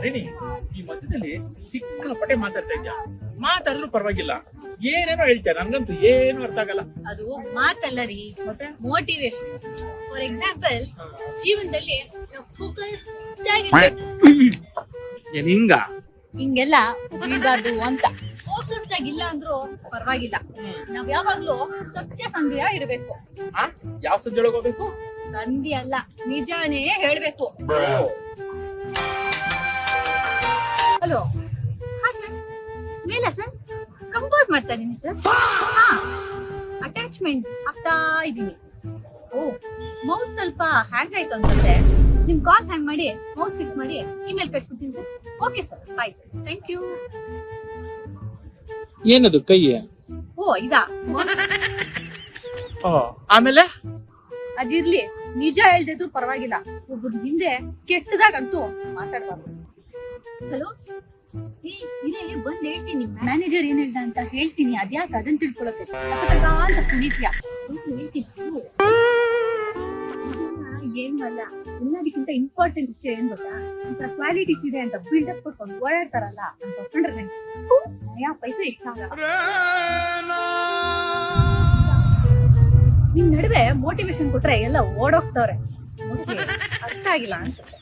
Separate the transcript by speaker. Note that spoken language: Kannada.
Speaker 1: ರೇಣಿ, ಈ ಮಧ್ಯದಲ್ಲಿ ಸಿಕ್ಕಾಪಟ್ಟೆ ಮಾತಾಡ್ತಾ ಇದ್ಯಾ. ಮಾತಾಡಿದ್ರು ಪರವಾಗಿಲ್ಲ, ಏನೇನೋ ಹೇಳ್ತೀಯ, ನನ್ಗಂತೂ ಏನು ಅರ್ಥ ಆಗಲ್ಲ.
Speaker 2: ಅದು ಮಾತಲ್ಲ ರೀ, ಮೋಟಿವೇಶನ್. ಫಾರ್ ಎಕ್ಸಾಂಪಲ್, ಜೀವನದಲ್ಲಿ ಫೋಕಸ್
Speaker 1: ಹಿಂಗ
Speaker 2: ಹಿಂಗೆಲ್ಲ ಬೀಳ್ಬಾರ್ದು ಅಂತ. ಫೋಕಸ್ಡ್ ಆಗಿಲ್ಲ ಅಂದ್ರೂ ಪರವಾಗಿಲ್ಲ, ನಾವ್ ಯಾವಾಗ್ಲೂ ಸತ್ಯಸಂಧಿಯ ಇರಬೇಕು.
Speaker 1: ಯಾವ ಸಂಜೆ ಒಳಗೆ ಹೋಗ್ಬೇಕು?
Speaker 2: ಸಂಧಿ ಅಲ್ಲ, ನಿಜಾನೇ ಹೇಳ್ಬೇಕು. ಹಲೋ, ಹಾ ಸರ್, ಮೇಲ ಸರ್, ಕಂಪೋಸ್ ಮಾಡ್ತಾ ಇದೀನಿ ಸರ್. ಹಾ, ಅಟ್ಯಾಚ್ಮೆಂಟ್ ಆಗ್ತಾ ಇದೀನಿ. ಓ, ಮೌಸ್ ಸ್ವಲ್ಪ ಹ್ಯಾಂಗ್ ಆಯ್ತು ಅನ್ಸುತ್ತೆ. ನಿಮ್ ಕಾಲ್ ಹ್ಯಾಂಗ್ ಮಾಡಿ ಮೌಸ್ ಫಿಕ್ಸ್ ಮಾಡಿ ಇಮೇಲ್ ಕಳ್ಸ್ಬಿಡ್ತೀನಿ sir. Okay sir, bye sir, thank you.
Speaker 1: ಏನದು ಕೈ?
Speaker 2: ಓ, ಇದಾ ಮೌಸ್?
Speaker 1: ಆಮೇಲೆ
Speaker 2: ಅದಿರ್ಲಿ, ನಿಜ ಹೇಳ್ದಿದ್ರು ಪರವಾಗಿಲ್ಲ, ಒಬ್ಬರ ಹಿಂದೆ ಕೆಟ್ಟದಾಗಂತೂ ಮಾತಾಡ್ಬಾರ್ದು. ಹಲೋ, ಇದೇ ಬಂದ್ ಹೇಳ್ತೀನಿ, ಮ್ಯಾನೇಜರ್ ಏನ್ ಹೇಳ್ದ ಅಂತ ಹೇಳ್ತೀನಿ. ಅದ್ಯಾಕೆ ಅದನ್ನ ತಿಳ್ಕೊಳಕ್ಕೆ ಅಂತ ಕುಣಿತೀಯ? ಹೇಳ್ತೀನಿ. ಏನಲ್ಲ, ಎಲ್ಲದಕ್ಕಿಂತ ಇಂಪಾರ್ಟೆಂಟ್ ವಿಷಯ ಏನ್ ಗೊತ್ತಾ? ಇಂಥ ಕ್ವಾಲಿಟೀಸ್ ಇದೆ ಅಂತ ಬಿಲ್ಡಪ್ ಕೊಟ್ಕೊಂಡು ಓಡಾಡ್ತಾರಲ್ಲ ಅಂತ ಹೊತ್ಕೊಂಡ್ರೆ ಯಾ ಪೈಸೆ ಇಷ್ಟ ಆಗಲ್ಲ. ನಿಮ್ ನಡುವೆ ಮೋಟಿವೇಶನ್ ಕೊಟ್ರೆ ಎಲ್ಲ ಓಡೋಗ್ತವ್ರೆ. ಮೋಸ್ಟ್ಲಿ ಅರ್ಥ ಆಗಿಲ್ಲ ಅನ್ಸುತ್ತೆ.